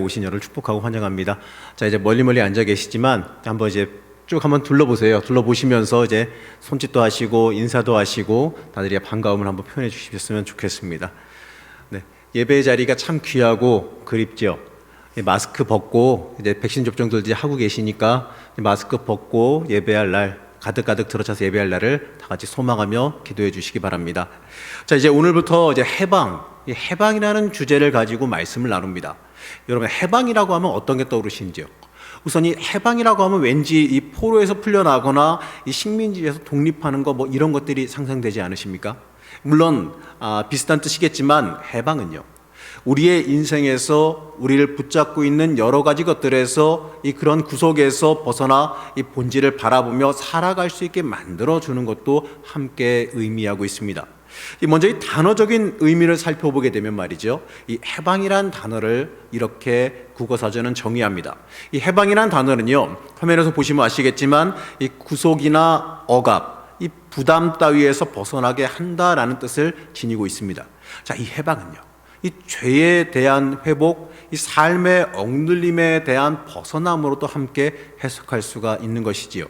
오신 여러분을 축복하고 환영합니다. 자, 이제 멀리 앉아 계시지만 한번 이제 쭉 한번 둘러보세요. 둘러보시면서 이제 손짓도 하시고 인사도 하시고 다들 반가움을 한번 표현해 주셨으면 좋겠습니다. 네, 예배 자리가 참 귀하고 그립죠. 마스크 벗고 이제 백신 접종들 이제 하고 계시니까 마스크 벗고 예배할 날 가득가득 들어차서 예배할 날을 다 같이 소망하며 기도해 주시기 바랍니다. 자, 이제 오늘부터 이제 해방이라는 주제를 가지고 말씀을 나눕니다. 여러분, 해방이라고 하면 어떤 게 떠오르시는지요? 우선 이 해방이라고 하면 왠지 이 포로에서 풀려나거나 이 식민지에서 독립하는 거 뭐 이런 것들이 상상되지 않으십니까? 물론 비슷한 뜻이겠지만 해방은요, 우리의 인생에서 우리를 붙잡고 있는 여러 가지 것들에서 이 그런 구속에서 벗어나 이 본질을 바라보며 살아갈 수 있게 만들어주는 것도 함께 의미하고 있습니다. 먼저 이 단어적인 의미를 살펴보게 되면 말이죠, 이 해방이란 단어를 이렇게 국어사전은 정의합니다. 이 해방이란 단어는요, 화면에서 보시면 아시겠지만 이 구속이나 억압, 이 부담 따위에서 벗어나게 한다라는 뜻을 지니고 있습니다. 자, 이 해방은요, 이 죄에 대한 회복, 이 삶의 억눌림에 대한 벗어남으로도 함께 해석할 수가 있는 것이지요.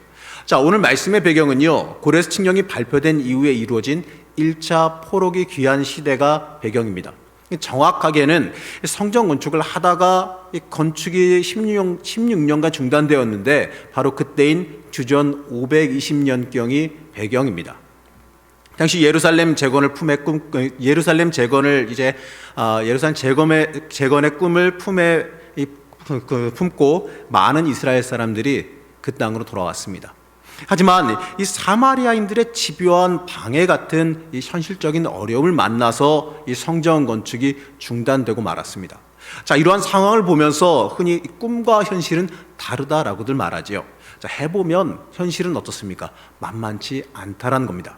자, 오늘 말씀의 배경은요, 고레스 칙령이 발표된 이후에 이루어진 1차 포로기 귀환 시대가 배경입니다. 정확하게는 성전 건축을 하다가 이 건축이 16년간 중단되었는데 바로 그때인 주전 520년경이 배경입니다. 당시 예루살렘 재건의 꿈을 품고 많은 이스라엘 사람들이 그 땅으로 돌아왔습니다. 하지만 이 사마리아인들의 집요한 방해 같은 이 현실적인 어려움을 만나서 이 성전 건축이 중단되고 말았습니다. 자, 이러한 상황을 보면서 흔히 꿈과 현실은 다르다라고들 말하지요. 자, 해보면 현실은 어떻습니까? 만만치 않다라는 겁니다.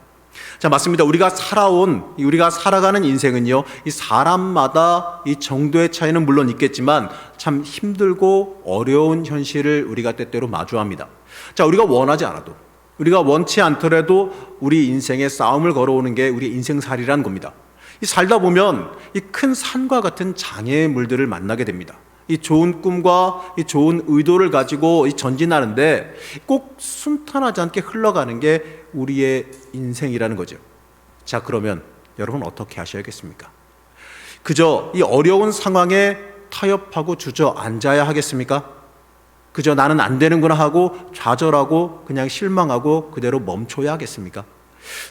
자, 맞습니다. 우리가 살아가는 인생은요, 이 사람마다 이 정도의 차이는 물론 있겠지만 참 힘들고 어려운 현실을 우리가 때때로 마주합니다. 자, 우리가 원치 않더라도 우리 인생에 싸움을 걸어오는 게 우리 인생살이라는 겁니다. 이 살다 보면 이 큰 산과 같은 장애물들을 만나게 됩니다. 이 좋은 꿈과 이 좋은 의도를 가지고 전진하는데 꼭 순탄하지 않게 흘러가는 게 우리의 인생이라는 거죠. 자, 그러면 여러분 어떻게 하셔야겠습니까? 그저 이 어려운 상황에 타협하고 주저앉아야 하겠습니까? 그저 나는 안 되는구나 하고 좌절하고 그냥 실망하고 그대로 멈춰야 하겠습니까?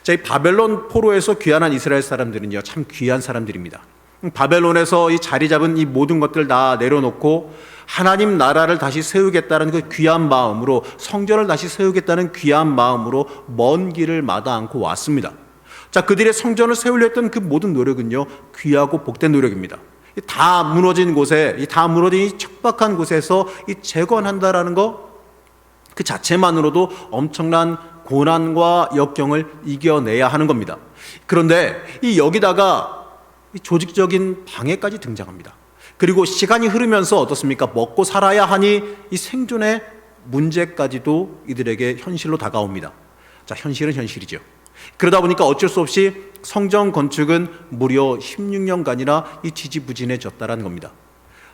자, 이 바벨론 포로에서 귀환한 이스라엘 사람들은요, 참 귀한 사람들입니다. 바벨론에서 이 자리 잡은 이 모든 것들을 다 내려놓고 하나님 나라를 다시 세우겠다는 그 귀한 마음으로, 성전을 다시 세우겠다는 귀한 마음으로 먼 길을 마다 않고 왔습니다. 자, 그들의 성전을 세우려 했던 그 모든 노력은요, 귀하고 복된 노력입니다. 다 무너진 곳에, 다 무너진 이 척박한 곳에서 이 재건한다라는 것 그 자체만으로도 엄청난 고난과 역경을 이겨내야 하는 겁니다. 그런데 여기다가 이 조직적인 방해까지 등장합니다. 그리고 시간이 흐르면서 어떻습니까? 먹고 살아야 하니 이 생존의 문제까지도 이들에게 현실로 다가옵니다. 자, 현실은 현실이죠. 그러다 보니까 어쩔 수 없이 성전 건축은 무려 16년간이나 이 지지부진해졌다는 겁니다.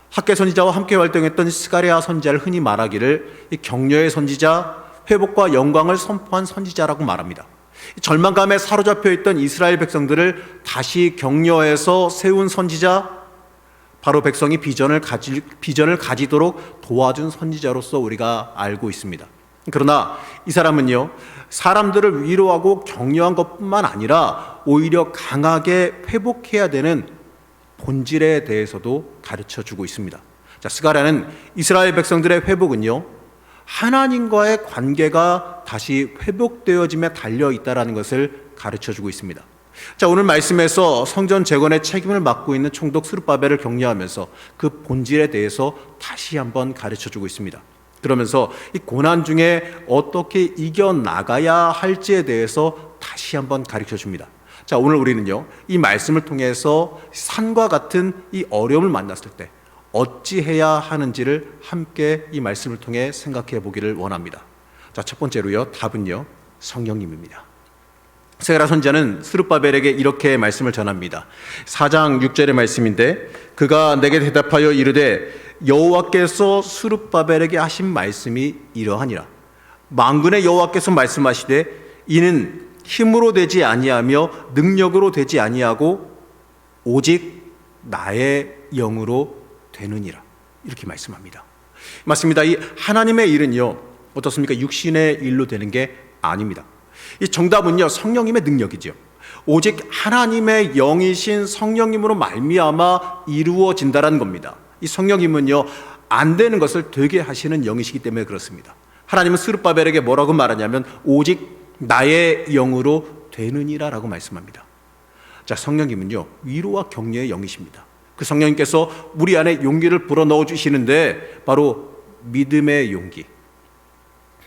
학계 선지자와 함께 활동했던 스가랴 선지자를 흔히 말하기를 이 격려의 선지자, 회복과 영광을 선포한 선지자라고 말합니다. 절망감에 사로잡혀 있던 이스라엘 백성들을 다시 격려해서 세운 선지자, 바로 백성이 비전을 가지도록 도와준 선지자로서 우리가 알고 있습니다. 그러나 이 사람은요, 사람들을 위로하고 격려한 것뿐만 아니라 오히려 강하게 회복해야 되는 본질에 대해서도 가르쳐주고 있습니다. 자, 스가랴는 이스라엘 백성들의 회복은요, 하나님과의 관계가 다시 회복되어짐에 달려있다는 것을 가르쳐주고 있습니다. 자, 오늘 말씀에서 성전 재건의 책임을 맡고 있는 총독 스룹바벨을 격려하면서 그 본질에 대해서 다시 한번 가르쳐주고 있습니다. 그러면서 이 고난 중에 어떻게 이겨나가야 할지에 대해서 다시 한번 가르쳐줍니다. 자, 오늘 우리는요, 이 말씀을 통해서 산과 같은 이 어려움을 만났을 때 어찌해야 하는지를 함께 이 말씀을 통해 생각해 보기를 원합니다. 자, 첫 번째로요, 답은요, 성령님입니다. 스가랴 선지자는 스룹바벨에게 이렇게 말씀을 전합니다. 4장 6절의 말씀인데, 그가 내게 대답하여 이르되 여호와께서 스룹바벨에게 하신 말씀이 이러하니라. 만군의 여호와께서 말씀하시되 이는 힘으로 되지 아니하며 능력으로 되지 아니하고 오직 나의 영으로 되느니라. 이렇게 말씀합니다. 맞습니다. 이 하나님의 일은요, 어떻습니까? 육신의 일로 되는 게 아닙니다. 이 정답은요, 성령님의 능력이죠. 오직 하나님의 영이신 성령님으로 말미암아 이루어진다라는 겁니다. 이 성령님은요, 안 되는 것을 되게 하시는 영이시기 때문에 그렇습니다. 하나님은 스룹바벨에게 뭐라고 말하냐면 오직 나의 영으로 되느니라라고 말씀합니다. 자, 성령님은요, 위로와 격려의 영이십니다. 그 성령님께서 우리 안에 용기를 불어넣어 주시는데 바로 믿음의 용기,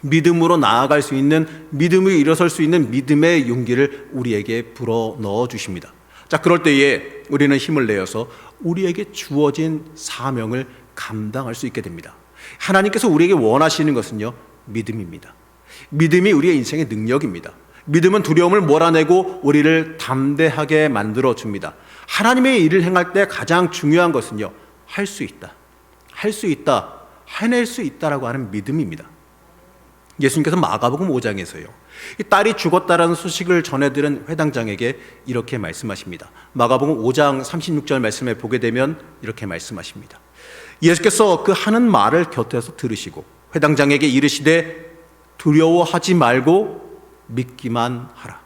믿음으로 나아갈 수 있는, 믿음이 일어설 수 있는 믿음의 용기를 우리에게 불어넣어 주십니다. 자, 그럴 때에 우리는 힘을 내어서 우리에게 주어진 사명을 감당할 수 있게 됩니다. 하나님께서 우리에게 원하시는 것은요, 믿음입니다. 믿음이 우리의 인생의 능력입니다. 믿음은 두려움을 몰아내고 우리를 담대하게 만들어 줍니다. 하나님의 일을 행할 때 가장 중요한 것은요, 할 수 있다, 할 수 있다, 해낼 수 있다라고 하는 믿음입니다. 예수님께서 마가복음 5장에서요, 이 딸이 죽었다라는 소식을 전해들은 회당장에게 이렇게 말씀하십니다. 마가복음 5장 36절 말씀에 보게 되면 이렇게 말씀하십니다. 예수께서 그 하는 말을 곁에서 들으시고 회당장에게 이르시되 두려워하지 말고 믿기만 하라.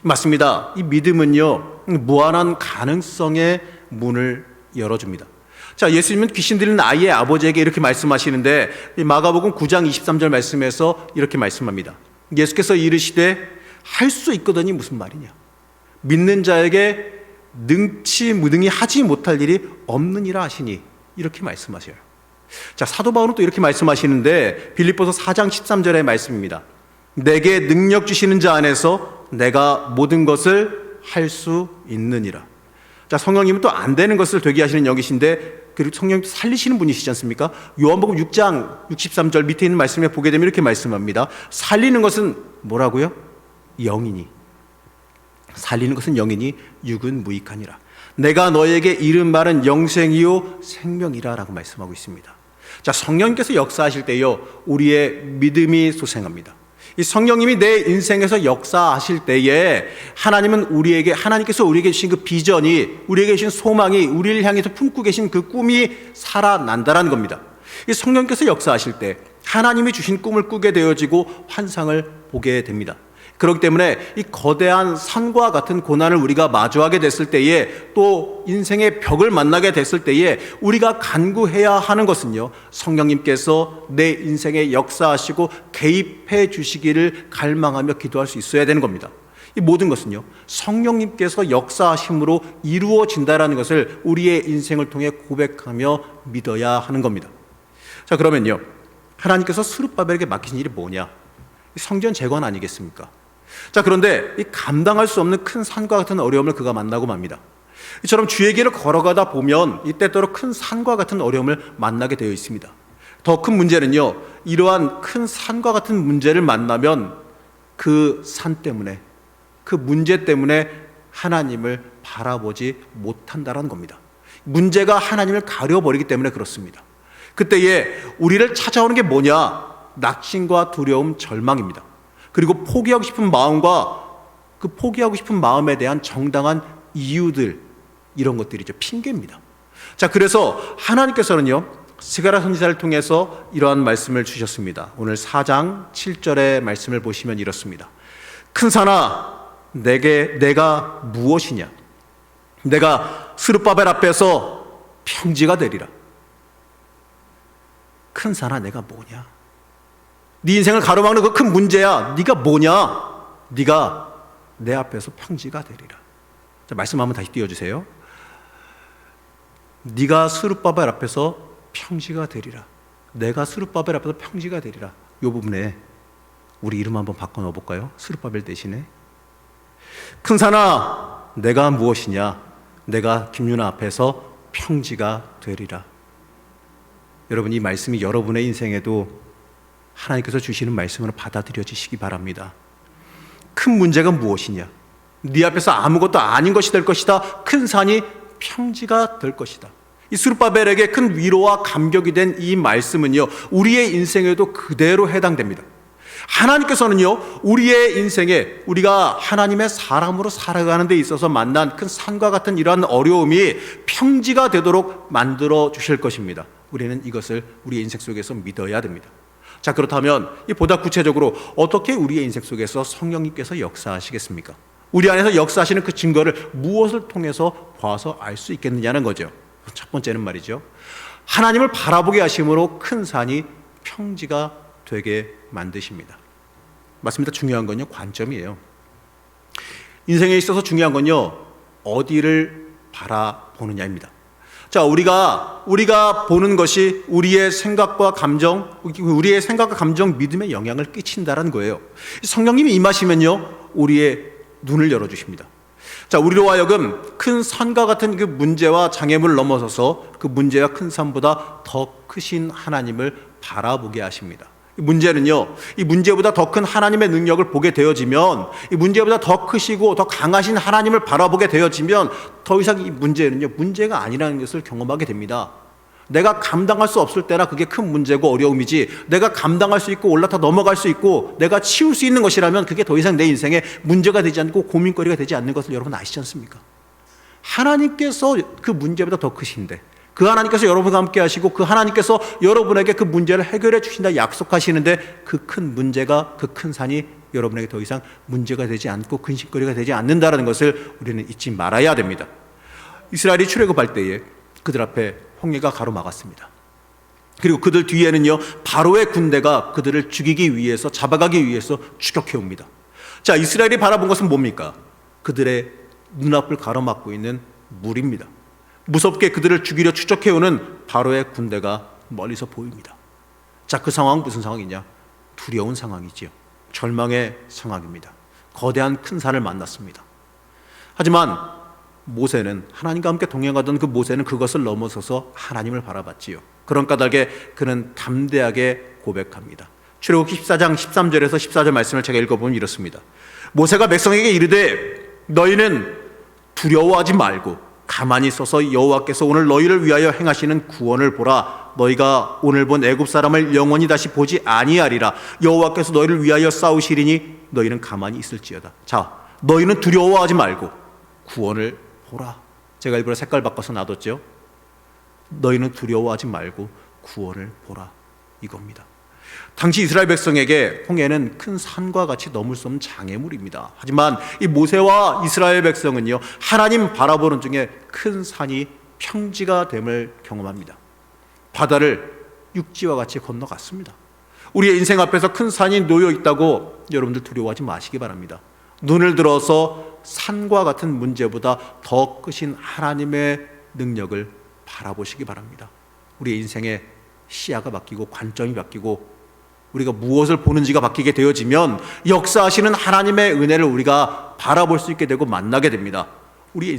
맞습니다. 이 믿음은요, 무한한 가능성의 문을 열어줍니다. 자, 예수님은 귀신 들린 아이의 아버지에게 이렇게 말씀하시는데 마가복음 9장 23절 말씀에서 이렇게 말씀합니다. 예수께서 이르시되 할 수 있거든이 무슨 말이냐? 믿는 자에게 능히 하지 못할 일이 없느니라 하시니, 이렇게 말씀하셔요. 자, 사도 바울은 또 이렇게 말씀하시는데 빌립보서 4장 13절의 말씀입니다. 내게 능력 주시는 자 안에서 내가 모든 것을 할 수 있느니라. 자, 성령님은 또 안 되는 것을 되게 하시는 영이신데, 그리고 성령님 살리시는 분이시지 않습니까? 요한복음 6장 63절 밑에 있는 말씀에 보게 되면 이렇게 말씀합니다. 살리는 것은 뭐라고요? 영이니, 살리는 것은 영이니 육은 무익하니라. 내가 너에게 이른 말은 영생이요 생명이라 라고 말씀하고 있습니다. 자, 성령님께서 역사하실 때요, 우리의 믿음이 솟아납니다. 이 성령님이 내 인생에서 역사하실 때에 하나님께서 우리에게 주신 그 비전이, 우리에게 주신 소망이, 우리를 향해서 품고 계신 그 꿈이 살아난다라는 겁니다. 이 성령님께서 역사하실 때 하나님이 주신 꿈을 꾸게 되어지고 환상을 보게 됩니다. 그렇기 때문에 이 거대한 산과 같은 고난을 우리가 마주하게 됐을 때에, 또 인생의 벽을 만나게 됐을 때에 우리가 간구해야 하는 것은요, 성령님께서 내 인생에 역사하시고 개입해 주시기를 갈망하며 기도할 수 있어야 되는 겁니다. 이 모든 것은요, 성령님께서 역사하심으로 이루어진다라는 것을 우리의 인생을 통해 고백하며 믿어야 하는 겁니다. 자, 그러면요, 하나님께서 스룹바벨에게 맡기신 일이 뭐냐? 성전 재건 아니겠습니까? 자, 그런데 이 감당할 수 없는 큰 산과 같은 어려움을 그가 만나고 맙니다. 이처럼 주의 길을 걸어가다 보면 이 때때로 큰 산과 같은 어려움을 만나게 되어 있습니다. 더 큰 문제는요, 이러한 큰 산과 같은 문제를 만나면 그 산 때문에, 그 문제 때문에 하나님을 바라보지 못한다는 겁니다. 문제가 하나님을 가려버리기 때문에 그렇습니다. 그때에 우리를 찾아오는 게 뭐냐? 낙심과 두려움, 절망입니다. 그리고 포기하고 싶은 마음과 그 포기하고 싶은 마음에 대한 정당한 이유들, 이런 것들이죠. 핑계입니다. 자, 그래서 하나님께서는요, 스가랴 선지자를 통해서 이러한 말씀을 주셨습니다. 오늘 4장 7절의 말씀을 보시면 이렇습니다. 큰 산아, 내가 무엇이냐? 내가 스룹바벨 앞에서 평지가 되리라. 큰 산아, 내가 뭐냐? 네 인생을 가로막는 그 큰 문제야. 네가 뭐냐? 네가 내 앞에서 평지가 되리라. 자, 말씀 한번 다시 띄워주세요. 네가 스룹바벨 앞에서 평지가 되리라. 내가 스룹바벨 앞에서 평지가 되리라. 이 부분에 우리 이름 한번 바꿔 넣어볼까요? 스룹바벨 대신에. 큰 산아, 내가 무엇이냐? 내가 김유나 앞에서 평지가 되리라. 여러분, 이 말씀이 여러분의 인생에도 하나님께서 주시는 말씀으로 받아들여지시기 바랍니다. 큰 문제가 무엇이냐? 네 앞에서 아무것도 아닌 것이 될 것이다. 큰 산이 평지가 될 것이다. 이 스룹바벨에게 큰 위로와 감격이 된 이 말씀은요, 우리의 인생에도 그대로 해당됩니다. 하나님께서는요, 우리의 인생에 우리가 하나님의 사람으로 살아가는 데 있어서 만난 큰 산과 같은 이러한 어려움이 평지가 되도록 만들어 주실 것입니다. 우리는 이것을 우리의 인생 속에서 믿어야 됩니다. 자, 그렇다면 보다 구체적으로 어떻게 우리의 인생 속에서 성령님께서 역사하시겠습니까? 우리 안에서 역사하시는 그 증거를 무엇을 통해서 봐서 알 수 있겠느냐는 거죠. 첫 번째는 말이죠, 하나님을 바라보게 하심으로 큰 산이 평지가 되게 만드십니다. 맞습니다. 중요한 건요, 관점이에요. 인생에 있어서 중요한 건요, 어디를 바라보느냐입니다. 자, 우리가 보는 것이 우리의 생각과 감정, 믿음에 영향을 끼친다는 거예요. 성령님이 임하시면요, 우리의 눈을 열어주십니다. 자, 우리로 하여금 큰 산과 같은 그 문제와 장애물을 넘어서서 그 문제와 큰 산보다 더 크신 하나님을 바라보게 하십니다. 이 문제는요, 이 문제보다 더 큰 하나님의 능력을 보게 되어지면, 이 문제보다 더 크시고 더 강하신 하나님을 바라보게 되어지면 더 이상 이 문제는요, 문제가 아니라는 것을 경험하게 됩니다. 내가 감당할 수 없을 때나 그게 큰 문제고 어려움이지, 내가 감당할 수 있고 올라타 넘어갈 수 있고 내가 치울 수 있는 것이라면 그게 더 이상 내 인생에 문제가 되지 않고 고민거리가 되지 않는 것을 여러분 아시지 않습니까? 하나님께서 그 문제보다 더 크신데, 그 하나님께서 여러분과 함께 하시고 그 하나님께서 여러분에게 그 문제를 해결해 주신다 약속하시는데, 그 큰 문제가, 그 큰 산이 여러분에게 더 이상 문제가 되지 않고 근심거리가 되지 않는다는 것을 우리는 잊지 말아야 됩니다. 이스라엘이 출애굽할 때에 그들 앞에 홍해가 가로막았습니다. 그리고 그들 뒤에는요, 바로의 군대가 그들을 죽이기 위해서, 잡아가기 위해서 추격해 옵니다. 자, 이스라엘이 바라본 것은 뭡니까? 그들의 눈앞을 가로막고 있는 물입니다. 무섭게 그들을 죽이려 추적해 오는 바로의 군대가 멀리서 보입니다. 자, 그 상황은 무슨 상황이냐? 두려운 상황이지요. 절망의 상황입니다. 거대한 큰 산을 만났습니다. 하지만 모세는, 하나님과 함께 동행하던 그 모세는 그것을 넘어서서 하나님을 바라봤지요. 그런 까닭에 그는 담대하게 고백합니다. 출애굽기 14장 13절에서 14절 말씀을 제가 읽어보면 이렇습니다. 모세가 백성에게 이르되 너희는 두려워하지 말고 가만히 서서 여호와께서 오늘 너희를 위하여 행하시는 구원을 보라. 너희가 오늘 본 애굽 사람을 영원히 다시 보지 아니하리라. 여호와께서 너희를 위하여 싸우시리니 너희는 가만히 있을지어다. 자, 너희는 두려워하지 말고 구원을 보라. 제가 일부러 색깔 바꿔서 놔뒀죠. 너희는 두려워하지 말고 구원을 보라, 이겁니다. 당시 이스라엘 백성에게 홍해는 큰 산과 같이 넘을 수 없는 장애물입니다. 하지만 이 모세와 이스라엘 백성은요, 하나님 바라보는 중에 큰 산이 평지가 됨을 경험합니다. 바다를 육지와 같이 건너갔습니다. 우리의 인생 앞에서 큰 산이 놓여 있다고 여러분들 두려워하지 마시기 바랍니다. 눈을 들어서 산과 같은 문제보다 더 크신 하나님의 능력을 바라보시기 바랍니다. 우리의 인생의 시야가 바뀌고 관점이 바뀌고 우리가 무엇을 보는지가 바뀌게 되어지면 역사하시는 하나님의 은혜를 우리가 바라볼 수 있게 되고 만나게 됩니다. 우리의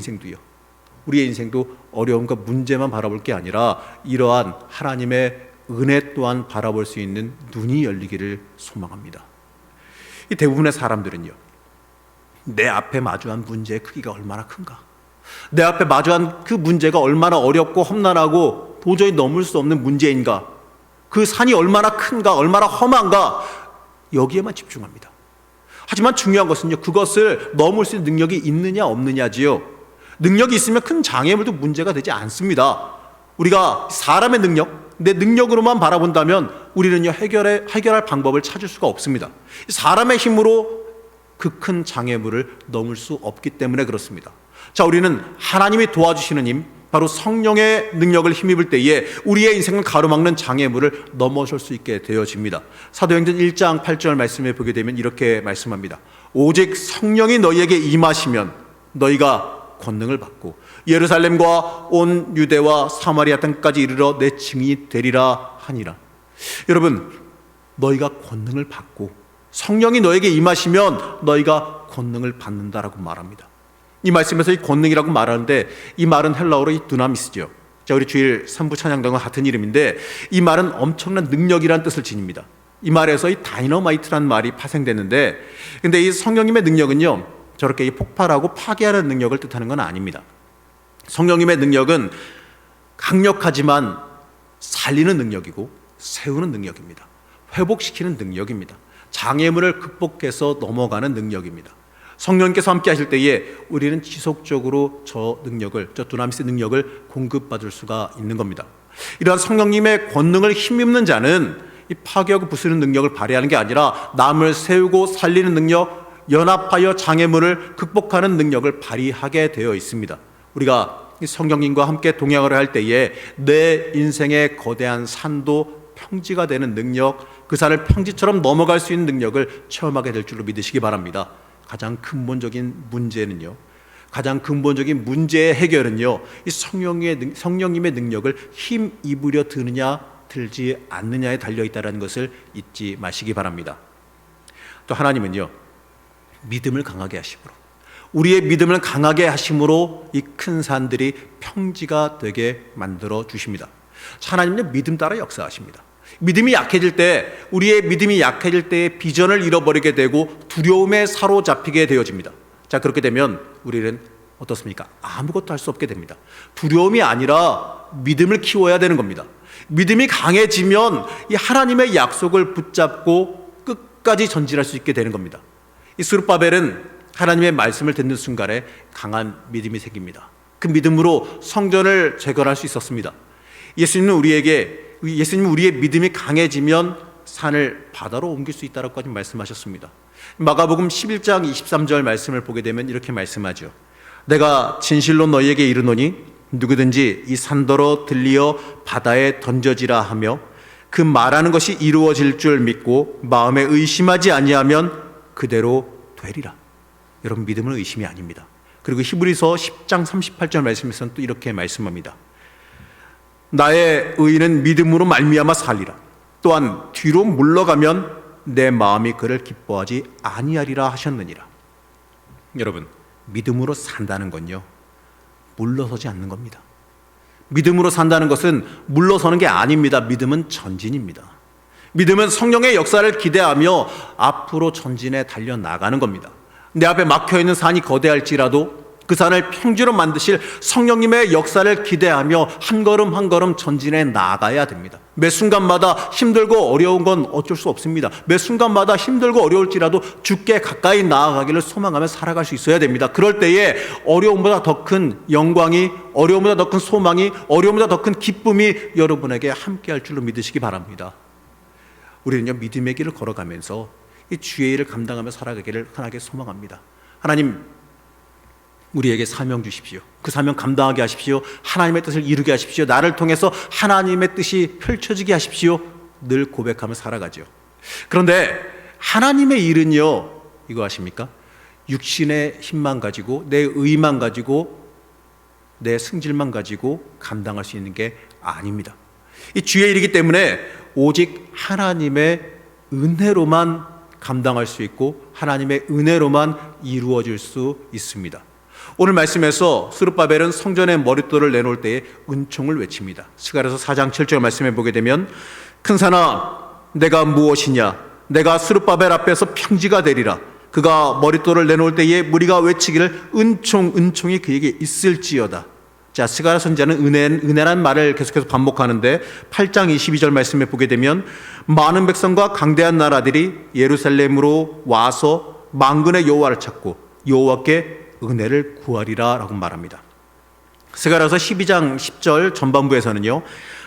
인생도 어려움과 문제만 바라볼 게 아니라 이러한 하나님의 은혜 또한 바라볼 수 있는 눈이 열리기를 소망합니다. 이 대부분의 사람들은요, 내 앞에 마주한 문제의 크기가 얼마나 큰가, 내 앞에 마주한 그 문제가 얼마나 어렵고 험난하고 도저히 넘을 수 없는 문제인가, 그 산이 얼마나 큰가, 얼마나 험한가, 여기에만 집중합니다. 하지만 중요한 것은요, 그것을 넘을 수 있는 능력이 있느냐 없느냐지요. 능력이 있으면 큰 장애물도 문제가 되지 않습니다. 우리가 사람의 능력, 내 능력으로만 바라본다면 우리는요, 해결할 방법을 찾을 수가 없습니다. 사람의 힘으로 그 큰 장애물을 넘을 수 없기 때문에 그렇습니다. 자, 우리는 하나님이 도와주시는 힘, 바로 성령의 능력을 힘입을 때에 우리의 인생을 가로막는 장애물을 넘어설 수 있게 되어집니다. 사도행전 1장 8절 말씀에 보게 되면 이렇게 말씀합니다. 오직 성령이 너희에게 임하시면 너희가 권능을 받고 예루살렘과 온 유대와 사마리아 땅까지 이르러 내 증인이 되리라 하니라. 여러분, 너희가 권능을 받고 성령이 너에게 임하시면 너희가 권능을 받는다라고 말합니다. 이 말씀에서 이 권능이라고 말하는데 이 말은 헬라어로 이 두나미스죠. 자, 우리 주일 3부 찬양단과 같은 이름인데 이 말은 엄청난 능력이라는 뜻을 지닙니다. 이 말에서 이 다이너마이트라는 말이 파생됐는데, 근데 이 성령님의 능력은요, 저렇게 이 폭발하고 파괴하는 능력을 뜻하는 건 아닙니다. 성령님의 능력은 강력하지만 살리는 능력이고 세우는 능력입니다. 회복시키는 능력입니다. 장애물을 극복해서 넘어가는 능력입니다. 성령님께서 함께 하실 때에 우리는 지속적으로 저 두나미스의 능력을 공급받을 수가 있는 겁니다. 이러한 성령님의 권능을 힘입는 자는 이 파괴하고 부수는 능력을 발휘하는 게 아니라 남을 세우고 살리는 능력, 연합하여 장애물을 극복하는 능력을 발휘하게 되어 있습니다. 우리가 성령님과 함께 동행을 할 때에 내 인생의 거대한 산도 평지가 되는 능력, 그 산을 평지처럼 넘어갈 수 있는 능력을 체험하게 될 줄로 믿으시기 바랍니다. 가장 근본적인 문제의 해결은요, 이 성령님의 능력을 힘입으려 드느냐 들지 않느냐에 달려있다는 것을 잊지 마시기 바랍니다. 또 하나님은요, 믿음을 강하게 하심으로, 우리의 믿음을 강하게 하심으로 이 큰 산들이 평지가 되게 만들어 주십니다. 하나님은 믿음 따라 역사하십니다. 믿음이 약해질 때, 우리의 믿음이 약해질 때에 비전을 잃어버리게 되고 두려움에 사로잡히게 되어집니다. 자, 그렇게 되면 우리는 어떻습니까? 아무것도 할 수 없게 됩니다. 두려움이 아니라 믿음을 키워야 되는 겁니다. 믿음이 강해지면 이 하나님의 약속을 붙잡고 끝까지 전진할 수 있게 되는 겁니다. 이 스룹바벨은 하나님의 말씀을 듣는 순간에 강한 믿음이 생깁니다. 그 믿음으로 성전을 재건할 수 있었습니다. 예수님은 우리의 믿음이 강해지면 산을 바다로 옮길 수 있다라고 말씀하셨습니다. 마가복음 11장 23절 말씀을 보게 되면 이렇게 말씀하죠. 내가 진실로 너희에게 이르노니 누구든지 이 산더러 들리어 바다에 던져지라 하며 그 말하는 것이 이루어질 줄 믿고 마음에 의심하지 아니하면 그대로 되리라. 여러분, 믿음은 의심이 아닙니다. 그리고 히브리서 10장 38절 말씀에서는 또 이렇게 말씀합니다. 나의 의인은 믿음으로 말미암아 살리라. 또한 뒤로 물러가면 내 마음이 그를 기뻐하지 아니하리라 하셨느니라. 여러분, 믿음으로 산다는 건요, 물러서지 않는 겁니다. 믿음으로 산다는 것은 물러서는 게 아닙니다. 믿음은 전진입니다. 믿음은 성령의 역사를 기대하며 앞으로 전진해 달려나가는 겁니다. 내 앞에 막혀있는 산이 거대할지라도 그 산을 평지로 만드실 성령님의 역사를 기대하며 한 걸음 한 걸음 전진해 나가야 됩니다. 매 순간마다 힘들고 어려운 건 어쩔 수 없습니다. 매 순간마다 힘들고 어려울지라도 주께 가까이 나아가기를 소망하며 살아갈 수 있어야 됩니다. 그럴 때에 어려움보다 더 큰 영광이, 어려움보다 더 큰 소망이, 어려움보다 더 큰 기쁨이 여러분에게 함께할 줄로 믿으시기 바랍니다. 우리는요, 믿음의 길을 걸어가면서 이 주의 일을 감당하며 살아가기를 흔하게 소망합니다. 하나님, 우리에게 사명 주십시오. 그 사명 감당하게 하십시오. 하나님의 뜻을 이루게 하십시오. 나를 통해서 하나님의 뜻이 펼쳐지게 하십시오. 늘 고백하며 살아가죠. 그런데 하나님의 일은요, 이거 아십니까? 육신의 힘만 가지고, 내 의만 가지고, 내 승질만 가지고 감당할 수 있는 게 아닙니다. 이 주의 일이기 때문에 오직 하나님의 은혜로만 감당할 수 있고 하나님의 은혜로만 이루어질 수 있습니다. 오늘 말씀에서 스룹바벨은 성전의 머릿돌을 내놓을 때에 은총을 외칩니다. 스가랴서 4장 7절 말씀해 보게 되면 큰 산아 내가 무엇이냐, 내가 스룹바벨 앞에서 평지가 되리라. 그가 머릿돌을 내놓을 때에 무리가 외치기를 은총이 그에게 있을지어다. 자, 스가랴 선지자는 은혜란 말을 계속해서 반복하는데 8장 22절 말씀에 보게 되면 많은 백성과 강대한 나라들이 예루살렘으로 와서 만군의 여호와를 찾고 여호와께 은혜를 구하리라 라고 말합니다. 스가랴서 12장 10절 전반부에서는요,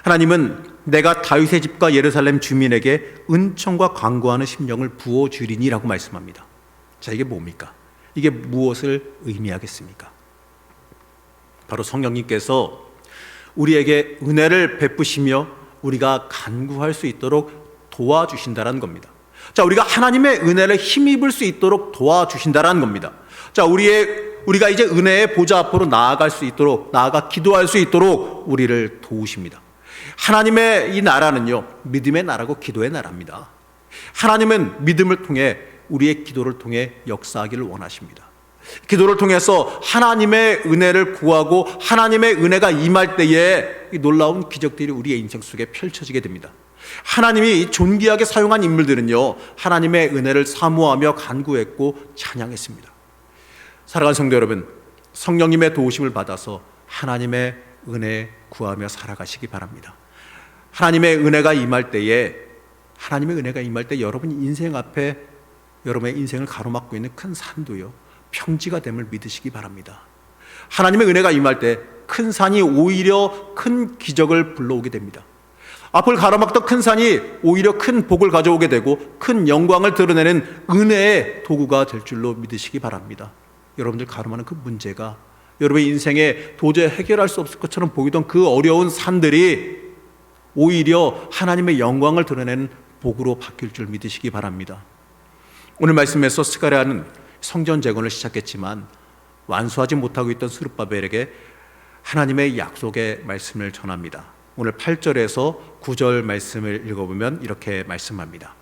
하나님은 내가 다윗의 집과 예루살렘 주민에게 은총과 간구하는 심령을 부어주리니 라고 말씀합니다. 자, 이게 뭡니까? 이게 무엇을 의미하겠습니까? 바로 성령님께서 우리에게 은혜를 베푸시며 우리가 간구할 수 있도록 도와주신다라는 겁니다. 자, 우리가 하나님의 은혜를 힘입을 수 있도록 도와주신다라는 겁니다. 자, 우리가 이제 은혜의 보좌 앞으로 나아갈 수 있도록, 나아가 기도할 수 있도록 우리를 도우십니다. 하나님의 이 나라는요, 믿음의 나라고 기도의 나라입니다. 하나님은 믿음을 통해 우리의 기도를 통해 역사하기를 원하십니다. 기도를 통해서 하나님의 은혜를 구하고 하나님의 은혜가 임할 때에 이 놀라운 기적들이 우리의 인생 속에 펼쳐지게 됩니다. 하나님이 존귀하게 사용한 인물들은요, 하나님의 은혜를 사모하며 간구했고 찬양했습니다. 사랑하는 성도 여러분, 성령님의 도우심을 받아서 하나님의 은혜 구하며 살아가시기 바랍니다. 하나님의 은혜가 임할 때에 여러분 인생 앞에 여러분의 인생을 가로막고 있는 큰 산도요 평지가 됨을 믿으시기 바랍니다. 하나님의 은혜가 임할 때 큰 산이 오히려 큰 기적을 불러오게 됩니다. 앞을 가로막던 큰 산이 오히려 큰 복을 가져오게 되고 큰 영광을 드러내는 은혜의 도구가 될 줄로 믿으시기 바랍니다. 여러분들 가로막는 그 문제가 여러분의 인생에 도저히 해결할 수 없을 것처럼 보이던 그 어려운 산들이 오히려 하나님의 영광을 드러내는 복으로 바뀔 줄 믿으시기 바랍니다. 오늘 말씀에서 스가랴는 성전 재건을 시작했지만 완수하지 못하고 있던 스룹바벨에게 하나님의 약속의 말씀을 전합니다. 오늘 8절에서 9절 말씀을 읽어보면 이렇게 말씀합니다.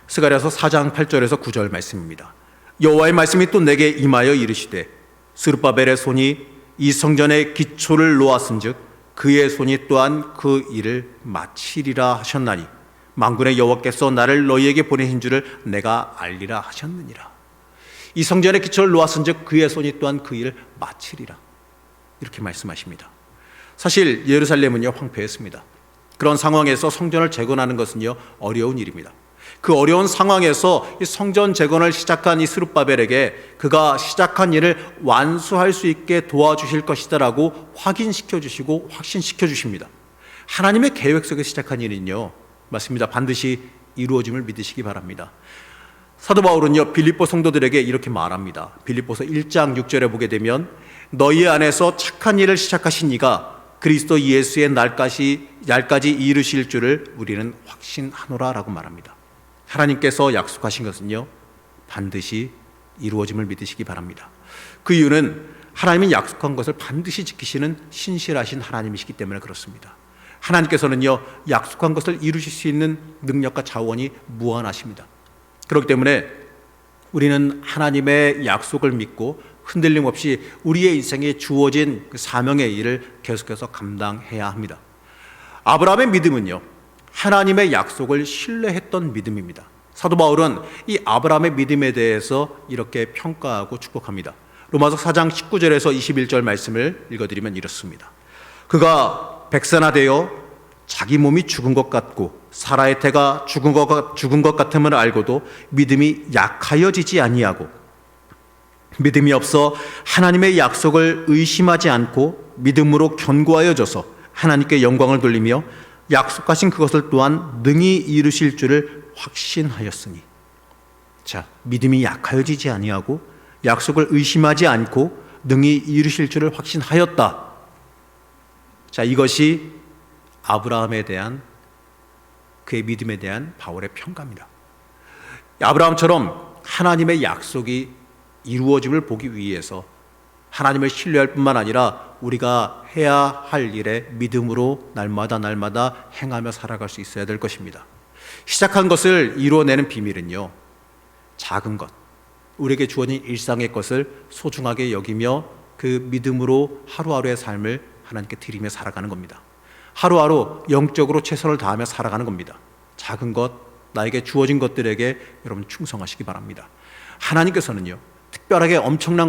스가랴서 4장 8절에서 9절 말씀입니다. 여호와의 말씀이 또 내게 임하여 이르시되 스룹바벨의 손이 이 성전의 기초를 놓았은즉 그의 손이 또한 그 일을 마치리라 하셨나니 만군의 여호와께서 나를 너희에게 보내신 줄을 내가 알리라 하셨느니라. 이 성전의 기초를 놓았은즉 그의 손이 또한 그 일을 마치리라. 이렇게 말씀하십니다. 사실 예루살렘은요 황폐했습니다. 그런 상황에서 성전을 재건하는 것은요 어려운 일입니다. 그 어려운 상황에서 이 성전 재건을 시작한 이 스룹바벨에게 그가 시작한 일을 완수할 수 있게 도와주실 것이다라고 확인시켜 주시고 확신시켜 주십니다. 하나님의 계획 속에 시작한 일은요 맞습니다. 반드시 이루어짐을 믿으시기 바랍니다. 사도 바울은요 빌립보 성도들에게 이렇게 말합니다. 빌립보서 1장 6절에 보게 되면 너희 안에서 착한 일을 시작하신 이가 그리스도 예수의 날까지 이루실 줄을 우리는 확신하노라 라고 말합니다. 하나님께서 약속하신 것은요 반드시 이루어짐을 믿으시기 바랍니다. 그 이유는 하나님이 약속한 것을 반드시 지키시는 신실하신 하나님이시기 때문에 그렇습니다. 하나님께서는요 약속한 것을 이루실 수 있는 능력과 자원이 무한하십니다. 그렇기 때문에 우리는 하나님의 약속을 믿고 흔들림 없이 우리의 인생에 주어진 그 사명의 일을 계속해서 감당해야 합니다. 아브라함의 믿음은요 하나님의 약속을 신뢰했던 믿음입니다. 사도 바울은 이 아브라함의 믿음에 대해서 이렇게 평가하고 축복합니다. 로마서 4장 19절에서 21절 말씀을 읽어드리면 이렇습니다. 그가 백세나 되어 자기 몸이 죽은 것 같고 사라의 태가 죽은 것 같음을 알고도 믿음이 약하여지지 아니하고 믿음이 없어 하나님의 약속을 의심하지 않고 믿음으로 견고하여져서 하나님께 영광을 돌리며 약속하신 그것을 또한 능히 이루실 줄을 확신하였으니. 자, 믿음이 약하여지지 아니하고 약속을 의심하지 않고 능히 이루실 줄을 확신하였다. 자, 이것이 아브라함에 대한 그의 믿음에 대한 바울의 평가입니다. 아브라함처럼 하나님의 약속이 이루어짐을 보기 위해서 하나님을 신뢰할 뿐만 아니라 우리가 해야 할 일에 믿음으로 날마다 행하며 살아갈 수 있어야 될 것입니다. 시작한 것을 이루어내는 비밀은요, 작은 것, 우리에게 주어진 일상의 것을 소중하게 여기며 그 믿음으로 하루하루의 삶을 하나님께 드리며 살아가는 겁니다. 하루하루 영적으로 최선을 다하며 살아가는 겁니다. 작은 것, 나에게 주어진 것들에게 여러분 충성하시기 바랍니다. 하나님께서는요, 특별하게 엄청난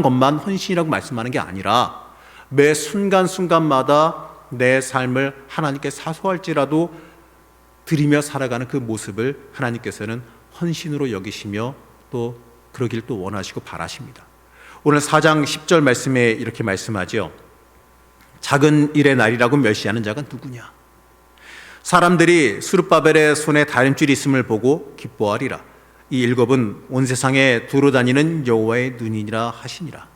것만 헌신이라고 말씀하는 게 아니라 매 순간순간마다 내 삶을 하나님께 사소할지라도 드리며 살아가는 그 모습을 하나님께서는 헌신으로 여기시며 또 그러길 또 원하시고 바라십니다. 오늘 4장 10절 말씀에 이렇게 말씀하죠. 작은 일의 날이라고 멸시하는 자가 누구냐? 사람들이 스룹바벨의 손에 다림줄이 있음을 보고 기뻐하리라. 이 일곱은 온 세상에 두루 다니는 여호와의 눈이니라 하시니라.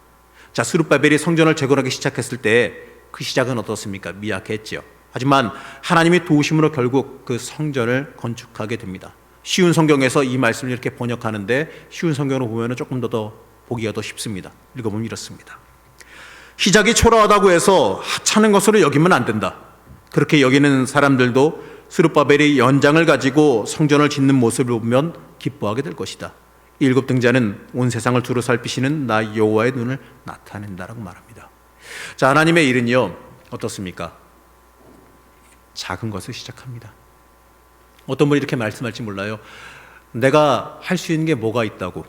자, 스룹바벨이 성전을 재건하기 시작했을 때 그 시작은 어떻습니까? 미약했죠. 하지만 하나님이 도우심으로 결국 그 성전을 건축하게 됩니다. 쉬운 성경에서 이 말씀을 이렇게 번역하는데 쉬운 성경으로 보면 조금 더 보기가 더 쉽습니다. 읽어보면 이렇습니다. 시작이 초라하다고 해서 하찮은 것으로 여기면 안 된다. 그렇게 여기는 사람들도 스룹바벨이 연장을 가지고 성전을 짓는 모습을 보면 기뻐하게 될 것이다. 이 일곱 등자는 온 세상을 두루 살피시는 나 여호와의 눈을 나타낸다라고 말합니다. 자, 하나님의 일은요 어떻습니까? 작은 것을 시작합니다. 어떤 분이 이렇게 말씀할지 몰라요. 내가 할 수 있는 게 뭐가 있다고?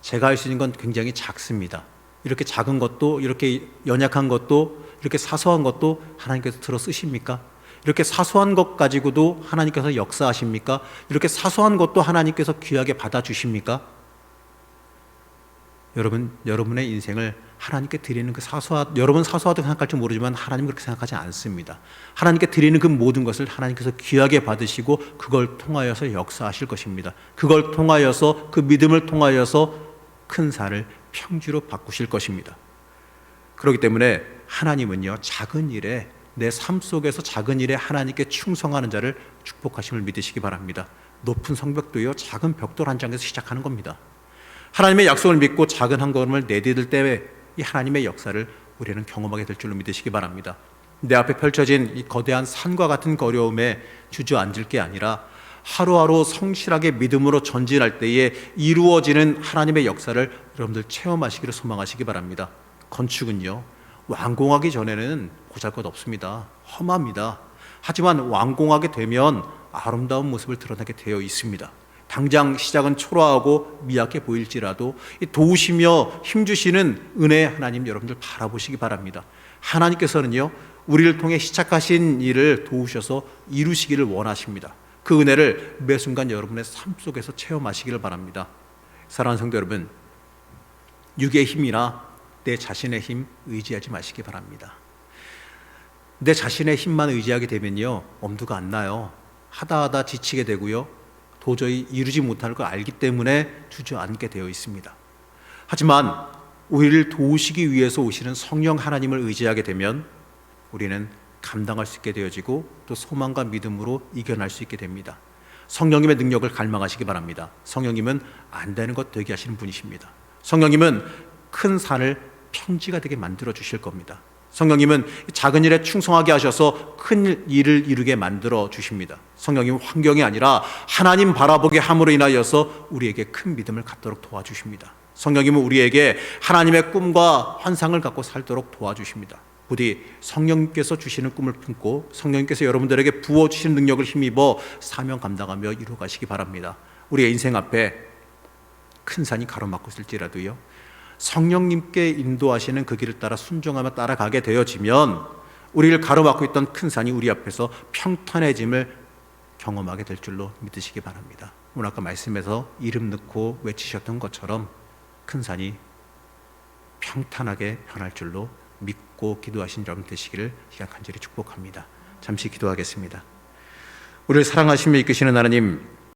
제가 할 수 있는 건 굉장히 작습니다. 이렇게 작은 것도, 이렇게 연약한 것도, 이렇게 사소한 것도 하나님께서 들어 쓰십니까? 이렇게 사소한 것 가지고도 하나님께서 역사하십니까? 이렇게 사소한 것도 하나님께서 귀하게 받아주십니까? 여러분의 인생을 하나님께 드리는 그 여러분 사소하다고 생각할지 모르지만 하나님은 그렇게 생각하지 않습니다. 하나님께 드리는 그 모든 것을 하나님께서 귀하게 받으시고 그걸 통하여서 역사하실 것입니다. 그걸 통하여서, 그 믿음을 통하여서 큰 산을 평지로 바꾸실 것입니다. 그렇기 때문에 하나님은요, 작은 일에, 내 삶 속에서 작은 일에 하나님께 충성하는 자를 축복하심을 믿으시기 바랍니다. 높은 성벽도요, 작은 벽돌 한 장에서 시작하는 겁니다. 하나님의 약속을 믿고 작은 한 걸음을 내디딜 때에 이 하나님의 역사를 우리는 경험하게 될 줄로 믿으시기 바랍니다. 내 앞에 펼쳐진 이 거대한 산과 같은 어려움에 주저앉을 게 아니라 하루하루 성실하게 믿음으로 전진할 때에 이루어지는 하나님의 역사를 여러분들 체험하시기를 소망하시기 바랍니다. 건축은요, 완공하기 전에는 보잘것 없습니다. 험합니다. 하지만 완공하게 되면 아름다운 모습을 드러내게 되어 있습니다. 당장 시작은 초라하고 미약해 보일지라도 도우시며 힘주시는 은혜의 하나님 여러분들 바라보시기 바랍니다. 하나님께서는요, 우리를 통해 시작하신 일을 도우셔서 이루시기를 원하십니다. 그 은혜를 매 순간 여러분의 삶 속에서 체험하시기를 바랍니다. 사랑하는 성도 여러분, 육의 힘이나 내 자신의 힘 의지하지 마시기 바랍니다. 내 자신의 힘만 의지하게 되면요, 엄두가 안 나요. 하다 지치게 되고요, 도저히 이루지 못할 걸 알기 때문에 주저앉게 되어 있습니다. 하지만 우리를 도우시기 위해서 오시는 성령 하나님을 의지하게 되면 우리는 감당할 수 있게 되어지고 또 소망과 믿음으로 이겨낼 수 있게 됩니다. 성령님의 능력을 갈망하시기 바랍니다. 성령님은 안 되는 것 되게 하시는 분이십니다. 성령님은 큰 산을 평지가 되게 만들어 주실 겁니다. 성령님은 작은 일에 충성하게 하셔서 큰 일을 이루게 만들어 주십니다. 성령님은 환경이 아니라 하나님 바라보게 함으로 인하여서 우리에게 큰 믿음을 갖도록 도와주십니다. 성령님은 우리에게 하나님의 꿈과 환상을 갖고 살도록 도와주십니다. 부디 성령님께서 주시는 꿈을 품고 성령님께서 여러분들에게 부어주시는 능력을 힘입어 사명 감당하며 이루어가시기 바랍니다. 우리의 인생 앞에 큰 산이 가로막고 있을지라도요, 성령님께 인도하시는 그 길을 따라 순종하며 따라가게 되어지면 우리를 가로막고 있던 큰 산이 우리 앞에서 평탄해짐을 경험하게 될 줄로 믿으시기 바랍니다. 오늘 아까 말씀에서 이름 넣고 외치셨던 것처럼 큰 산이 평탄하게 변할 줄로 믿고 기도하신 여러분 되시기를 간절히 축복합니다. 잠시 기도하겠습니다. 우리를 사랑하시며 이끄시는 하나님,